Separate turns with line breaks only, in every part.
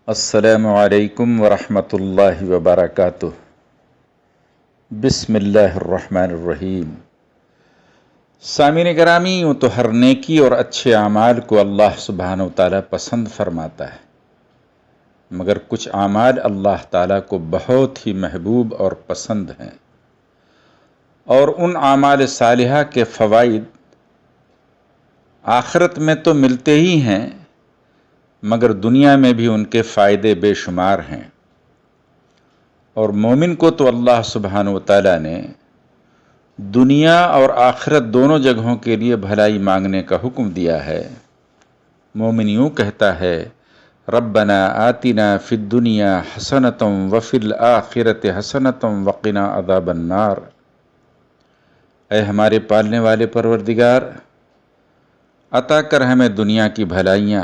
السلام علیکم ورحمۃ اللہ وبرکاتہ۔ بسم اللہ الرحمن الرحیم۔ سامعین گرامی، یوں تو ہر نیکی اور اچھے اعمال کو اللہ سبحانہ و تعالیٰ پسند فرماتا ہے، مگر کچھ اعمال اللہ تعالیٰ کو بہت ہی محبوب اور پسند ہیں، اور ان اعمال صالحہ کے فوائد آخرت میں تو ملتے ہی ہیں، مگر دنیا میں بھی ان کے فائدے بے شمار ہیں۔ اور مومن کو تو اللہ سبحانہ و تعالیٰ نے دنیا اور آخرت دونوں جگہوں کے لیے بھلائی مانگنے کا حکم دیا ہے۔ مومن یوں کہتا ہے، ربنا آتنا فی الدنیا حسنۃ وفی الآخرۃ حسنۃ وقنا عذاب النار۔ اے ہمارے پالنے والے پروردگار، عطا کر ہمیں دنیا کی بھلائیاں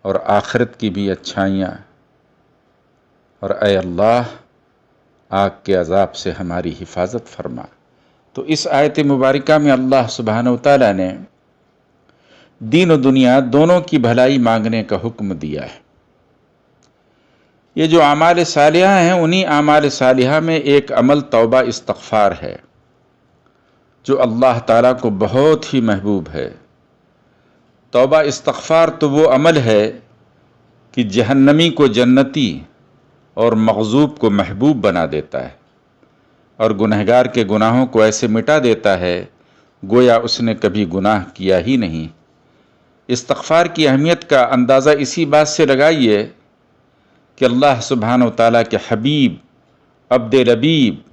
اور آخرت کی بھی اچھائیاں، اور اے اللہ آگ کے عذاب سے ہماری حفاظت فرما۔ تو اس آیت مبارکہ میں اللہ سبحانہ و تعالیٰ نے دین و دنیا دونوں کی بھلائی مانگنے کا حکم دیا ہے۔ یہ جو اعمال صالحہ ہیں، انہی اعمال صالحہ میں ایک عمل توبہ استغفار ہے، جو اللہ تعالیٰ کو بہت ہی محبوب ہے۔ توبہ استغفار تو وہ عمل ہے کہ جہنمی کو جنتی اور مغضوب کو محبوب بنا دیتا ہے، اور گنہگار کے گناہوں کو ایسے مٹا دیتا ہے گویا اس نے کبھی گناہ کیا ہی نہیں۔ استغفار کی اہمیت کا اندازہ اسی بات سے لگائیے کہ اللہ سبحانہ و تعالیٰ کے حبیب عبد لبیب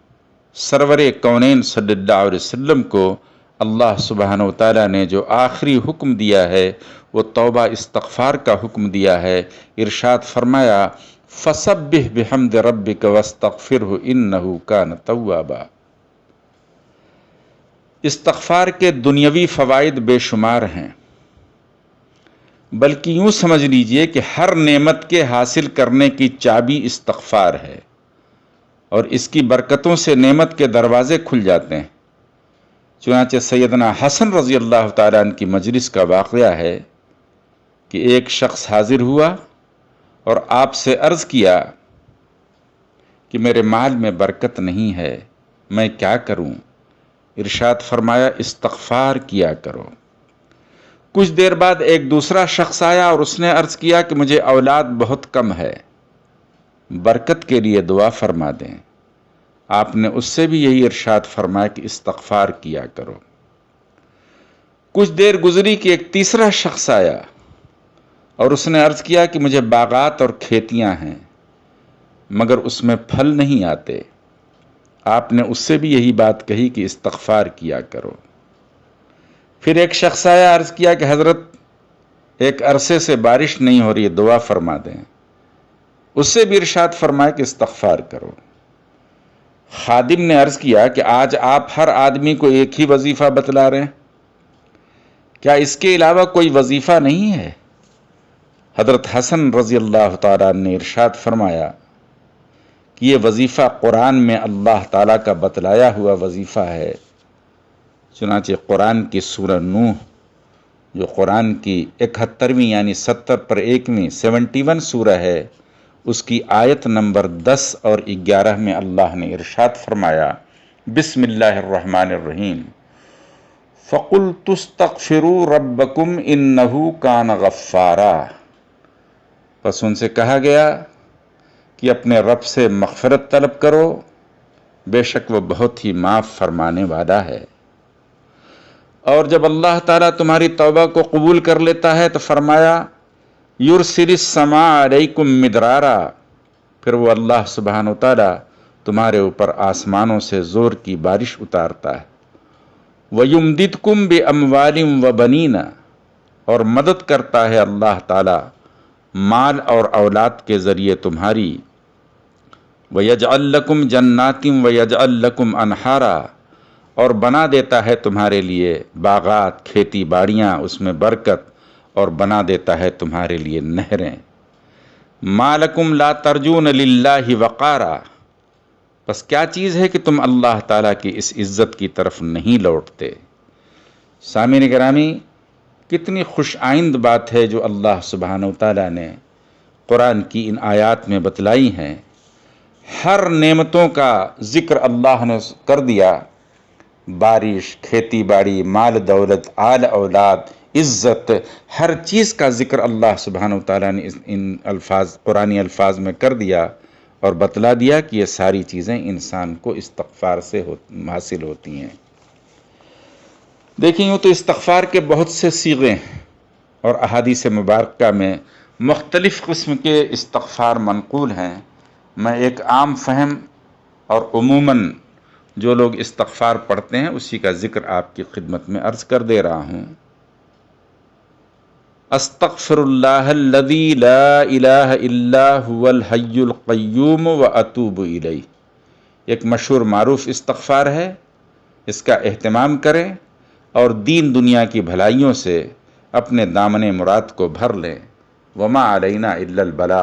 سرور کونین صلی اللہ علیہ وسلم کو اللہ سبحانہ و تعالیٰ نے جو آخری حکم دیا ہے وہ توبہ استغفار کا حکم دیا ہے۔ ارشاد فرمایا، فسبح بحمد ربک واستغفرہ انہ کان توابا۔ استغفار کے دنیاوی فوائد بے شمار ہیں، بلکہ یوں سمجھ لیجئے کہ ہر نعمت کے حاصل کرنے کی چابی استغفار ہے، اور اس کی برکتوں سے نعمت کے دروازے کھل جاتے ہیں۔ چنانچہ سیدنا حسن رضی اللہ تعالیٰ عنہ کی مجلس کا واقعہ ہے کہ ایک شخص حاضر ہوا اور آپ سے عرض کیا کہ میرے مال میں برکت نہیں ہے، میں کیا کروں؟ ارشاد فرمایا، استغفار کیا کرو۔ کچھ دیر بعد ایک دوسرا شخص آیا اور اس نے عرض کیا کہ مجھے اولاد بہت کم ہے، برکت کے لیے دعا فرما دیں۔ آپ نے اس سے بھی یہی ارشاد فرمایا کہ استغفار کیا کرو۔ کچھ دیر گزری کہ ایک تیسرا شخص آیا اور اس نے عرض کیا کہ مجھے باغات اور کھیتیاں ہیں، مگر اس میں پھل نہیں آتے۔ آپ نے اس سے بھی یہی بات کہی کہ استغفار کیا کرو۔ پھر ایک شخص آیا، عرض کیا کہ حضرت ایک عرصے سے بارش نہیں ہو رہی ہے، دعا فرما دیں۔ اس سے بھی ارشاد فرمایا کہ استغفار کرو۔ خادم نے عرض کیا کہ آج آپ ہر آدمی کو ایک ہی وظیفہ بتلا رہے ہیں، کیا اس کے علاوہ کوئی وظیفہ نہیں ہے؟ حضرت حسن رضی اللہ تعالیٰ نے ارشاد فرمایا کہ یہ وظیفہ قرآن میں اللہ تعالیٰ کا بتلایا ہوا وظیفہ ہے۔ چنانچہ قرآن کی سورہ نوح، جو قرآن کی 71ویں یعنی 70/1 71 سورہ ہے، اس کی آیت نمبر 10 اور 11 میں اللہ نے ارشاد فرمایا، بسم اللہ الرحمن الرحیم، فَقُلْتُ اسْتَغْفِرُوا رَبَّكُمْ إِنَّهُ كَانَ غَفَّارًا۔ پس ان سے کہا گیا کہ اپنے رب سے مغفرت طلب کرو، بے شک وہ بہت ہی معاف فرمانے والا ہے۔ اور جب اللہ تعالیٰ تمہاری توبہ کو قبول کر لیتا ہے تو فرمایا، یرسل السماء علیکم مدرارا، پھر وہ اللہ سبحانہ وتعالیٰ تمہارے اوپر آسمانوں سے زور کی بارش اتارتا ہے۔ وَيُمْدِدْكُمْ بِأَمْوَالٍ وَبَنِينَ، اور مدد کرتا ہے اللہ تعالیٰ مال اور اولاد کے ذریعے تمہاری۔ وَيَجْعَلْ لَكُمْ جَنَّاتٍ وَيَجْعَلْ لَكُمْ أَنْهَارًا، اور بنا دیتا ہے تمہارے لیے باغات، کھیتی باڑیاں، اس میں برکت، اور بنا دیتا ہے تمہارے لیے نہریں۔ مَا لَكُمْ لَا تَرْجُونَ لِلَّهِ وَقَارًا، بس کیا چیز ہے کہ تم اللہ تعالیٰ کی اس عزت کی طرف نہیں لوٹتے؟ سامعین گرامی، کتنی خوش آئند بات ہے جو اللہ سبحانہ و تعالیٰ نے قرآن کی ان آیات میں بتلائی ہیں، ہر نعمتوں کا ذکر اللہ نے کر دیا، بارش، کھیتی باڑی، مال دولت، آل اولاد، عزت، ہر چیز کا ذکر اللہ سبحانہ و تعالیٰ نے ان قرآنی الفاظ میں کر دیا اور بتلا دیا کہ یہ ساری چیزیں انسان کو استغفار سے حاصل ہوتی ہیں۔ دیکھیں، یوں تو استغفار کے بہت سے صیغے ہیں اور احادیث مبارکہ میں مختلف قسم کے استغفار منقول ہیں۔ میں ایک عام فہم اور عموماً جو لوگ استغفار پڑھتے ہیں اسی کا ذکر آپ کی خدمت میں عرض کر دے رہا ہوں۔ استغفر اللہ الذی لا الہ الا هو الحی القیوم واتوب الیہ، ایک مشہور معروف استغفار ہے، اس کا اہتمام کریں اور دین دنیا کی بھلائیوں سے اپنے دامن مراد کو بھر لیں۔ وما علینا الا البلاغ۔